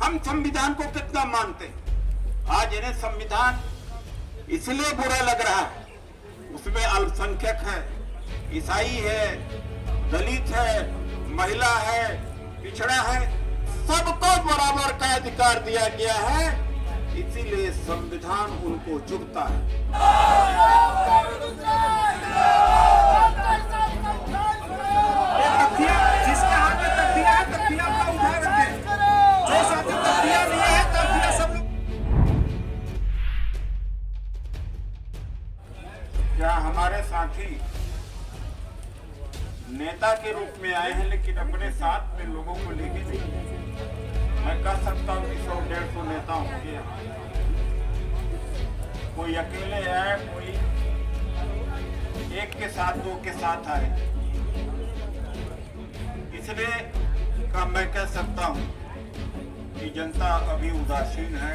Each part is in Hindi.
हम संविधान को कितना मानते हैं। आज इन्हें संविधान इसलिए बुरा लग रहा है, उसमें अल्पसंख्यक है, ईसाई है, दलित है, महिला है, पिछड़ा है, सबको बराबर का अधिकार दिया गया है, इसीलिए संविधान उनको चुभता है। जिसके हाथ में तख्तिया है, तख्तिया अपना उठा रखे, जो साथी तख्तिया नहीं है, तख्तिया सब लोग। क्या हमारे साथी नेता के रूप में आए हैं, लेकिन अपने साथ में लोगों को लेके नहीं। मैं कह सकता हूँ कि 100-150 नेता होंगे यहाँ। कोई अकेले है, कोई एक के साथ, दो के साथ आए। इसलिए का मैं कह सकता हूँ कि जनता अभी उदासीन है,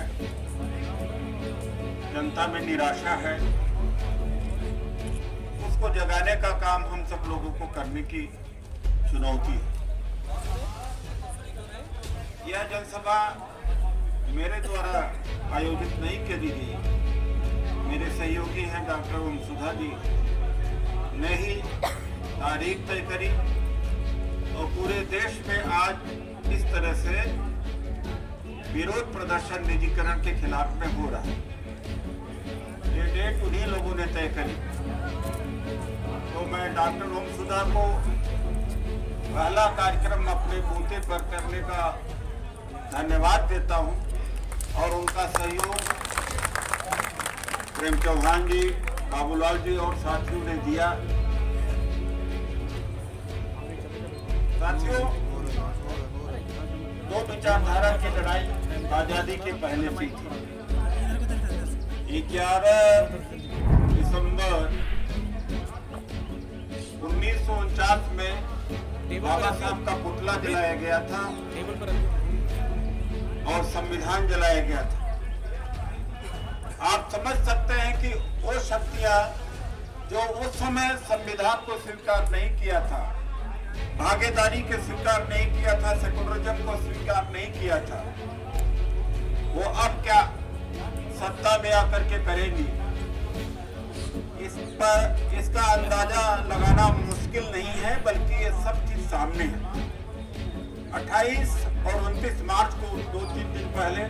जनता में निराशा है। उसको जगाने का काम हम सब लोगों को करने की चुनौती है। यह जनसभा मेरे द्वारा आयोजित नहीं करी गई, मेरे सहयोगी हैं डॉक्टर वंसुधा जी ने ही तारीख तय करी और पूरे देश में आज इस तरह से विरोध प्रदर्शन निजीकरण के खिलाफ में हो रहा है। ये डेट उन्हीं लोगों ने तय करी। तो मैं डॉक्टर वंसुधा को पहला कार्यक्रम अपने बूते पर करने का धन्यवाद देता हूं और उनका सहयोग प्रेम चौहान जी, बाबूलाल जी और साथियों ने दिया। साथियों, दो विचारधारा की लड़ाई आजादी के पहले से थी। 11 दिसंबर 1949 में बाबा साहब का पुतला जलाया गया था और संविधान जलाया गया था। आप समझ सकते हैं कि वो शक्तियां जो उस समय संविधान को स्वीकार नहीं किया था, भागीदारी के स्वीकार नहीं किया था, सेकुलरिज्म को स्वीकार नहीं किया था, वो अब क्या सत्ता में आकर के करेंगी। इस पर इसका अंदाजा लगाना मुश्किल नहीं है, बल्कि ये सब चीज सामने है। 28 और 29 मार्च को 2-3 दिन पहले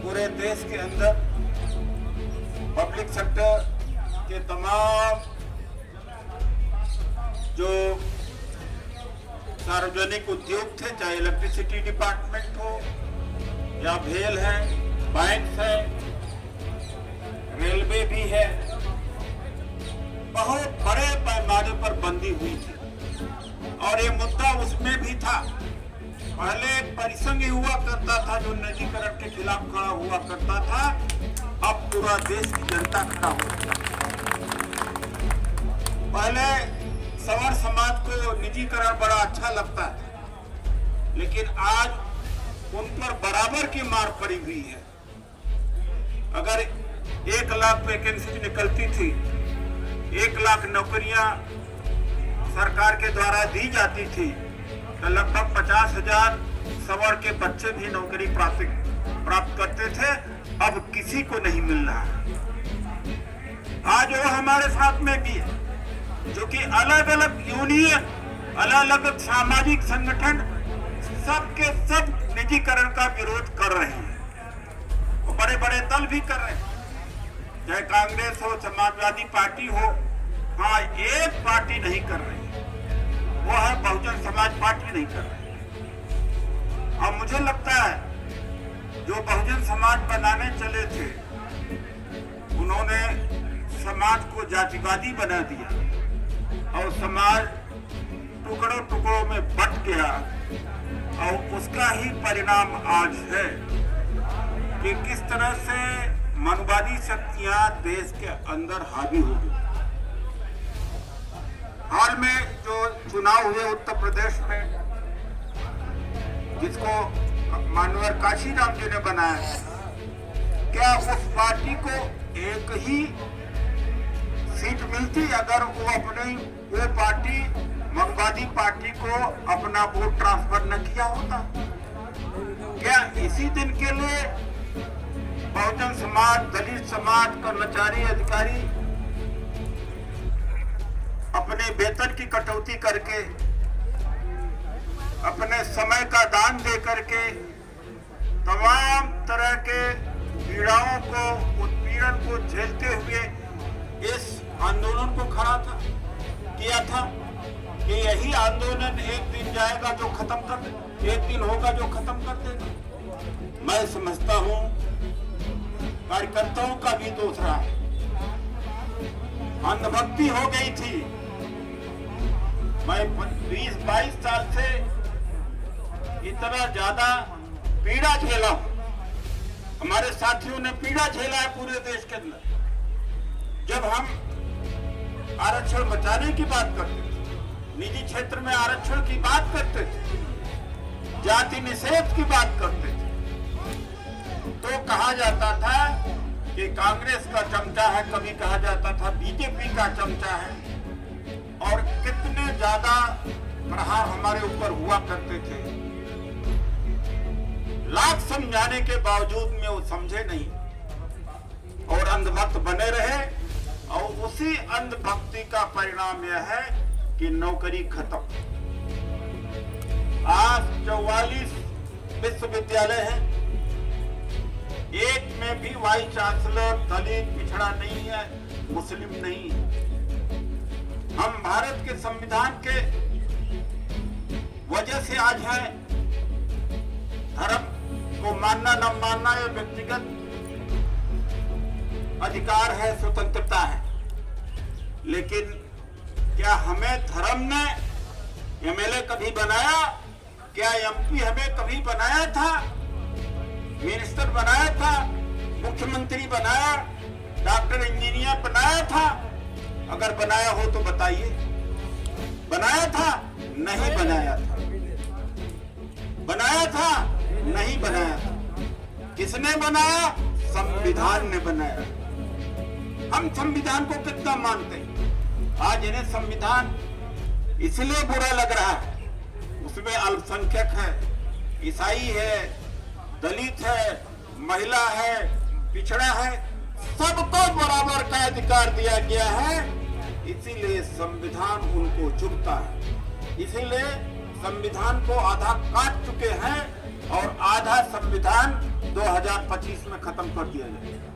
पूरे देश के अंदर पब्लिक सेक्टर के तमाम जो सार्वजनिक उद्योग थे, चाहे इलेक्ट्रिसिटी डिपार्टमेंट हो या भेल है, बैंक है, रेलवे भी है, बहुत बड़े पैमाने पर बंदी हुई थी। और ये मुद्दा उसमें भी था। पहले एक परिसंघ हुआ करता था जो निजीकरण के खिलाफ खड़ा हुआ करता था, अब पूरा देश की जनता खड़ा हुआ। पहले सवर समाज को निजीकरण बड़ा अच्छा लगता है, लेकिन आज उन पर बराबर की मार पड़ी हुई है। अगर 1 लाख वैकेंसी निकलती थी, 1 लाख नौकरियां सरकार के द्वारा दी जाती थी, तो लगभग 50,000 सवर के बच्चे भी नौकरी प्राप्त करते थे। अब किसी को नहीं मिल रहा। आज वो हमारे साथ में भी है, जो कि अलग अलग यूनियन, अलग अलग सामाजिक संगठन सबके सब निजीकरण का विरोध कर रहे हैं। वो बड़े बड़े दल भी कर रहे हैं, चाहे कांग्रेस हो, समाजवादी पार्टी हो। हाँ, एक पार्टी नहीं कर रही, वो है बहुजन समाज पार्टी नहीं कर रही। और मुझे लगता है जो बहुजन समाज बनाने चले थे, उन्होंने समाज को जातिवादी बना दिया और समाज टुकड़ों टुकड़ों में बंट गया। और उसका ही परिणाम आज है कि किस तरह से मनवादी शक्तियां देश के अंदर हावी हो गई। हाल में जो चुनाव हुए उत्तर प्रदेश में, जिसको मानवर काशीराम जी ने बनाया, क्या उस पार्टी को एक ही सीट मिलती अगर वो पार्टी माओवादी पार्टी को अपना वोट ट्रांसफर न किया होता? क्या इसी दिन के लिए बहुजन समाज, दलित समाज, कर्मचारी, अधिकारी अपने वेतन की कटौती करके, अपने समय का दान दे करके तमाम तरह के पीड़ाओं को, उत्पीड़न को झेलते हुए इस आंदोलन को खड़ा किया था कि यही आंदोलन एक दिन जाएगा जो खत्म कर, एक दिन होगा जो खत्म कर देगा। मैं समझता हूं कार्यकर्ताओं का भी दोष रहा है, अंधभक्ति हो गई थी। मैं 20-22 साल से इतना ज्यादा पीड़ा झेला हूं, हमारे साथियों ने पीड़ा झेला है पूरे देश के अंदर। जब हम आरक्षण बचाने की बात करते थे, निजी क्षेत्र में आरक्षण की बात करते थे, जाति निषेध की बात करते थे, तो कहा जाता था कि कांग्रेस का चमचा है, कभी कहा जाता था बीजेपी का चमचा है, और कितने ज्यादा प्रहार हमारे ऊपर हुआ करते थे। लाख समझाने के बावजूद में वो समझे नहीं और अंधभक्त बने रहे, और उसी अंधभक्ति का परिणाम यह है कि नौकरी खत्म। आज 44 विश्वविद्यालय हैं, एक में भी वाइस चांसलर दलित, पिछड़ा नहीं है, मुस्लिम नहीं है। हम भारत के संविधान के वजह से आज हैं। धर्म को मानना न मानना यह व्यक्तिगत अधिकार है, स्वतंत्रता है, लेकिन क्या हमें धर्म ने एमएलए कभी बनाया? क्या एमपी हमें कभी बनाया था? मिनिस्टर बनाया था? मुख्यमंत्री बनाया? डॉक्टर, इंजीनियर बनाया था? अगर बनाया हो तो बताइए, बनाया था? नहीं बनाया था। बनाया था? नहीं बनाया था। किसने बनाया? संविधान ने बनाया। हम संविधान को कितना मानते हैं? आज इन्हें संविधान इसलिए बुरा लग रहा है, उसमें अल्पसंख्यक है, ईसाई है, दलित है, महिला है, पिछड़ा है, सबको बराबर का अधिकार दिया गया है। इसीलिए संविधान उनको चुभता है। इसीलिए संविधान को आधा काट चुके हैं और आधा संविधान 2025 में खत्म कर दिया जाएगा।